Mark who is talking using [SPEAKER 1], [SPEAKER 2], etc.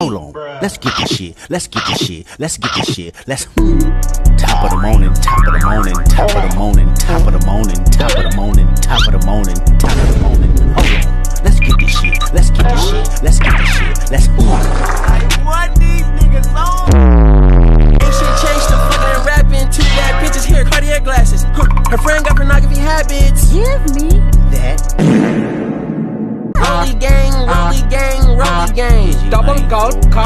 [SPEAKER 1] Hold on, let's get this shit. Let's get this shit. Let's get this shit. Let's top of the morning, top of the morning, top of the morning, top of the morning, top of the morning, top of the morning, top of the morning. Hold on, let's get this shit. Let's get this shit. Let's get this shit. Let's
[SPEAKER 2] What these niggas on? Ain't shit changed the fucking rapping. Two bad bitches here, Cartier glasses. Her friend got pornography habits.
[SPEAKER 3] Give me
[SPEAKER 1] that.
[SPEAKER 2] Rolly gang, rolly gang, rolly gang.
[SPEAKER 1] Double gold car.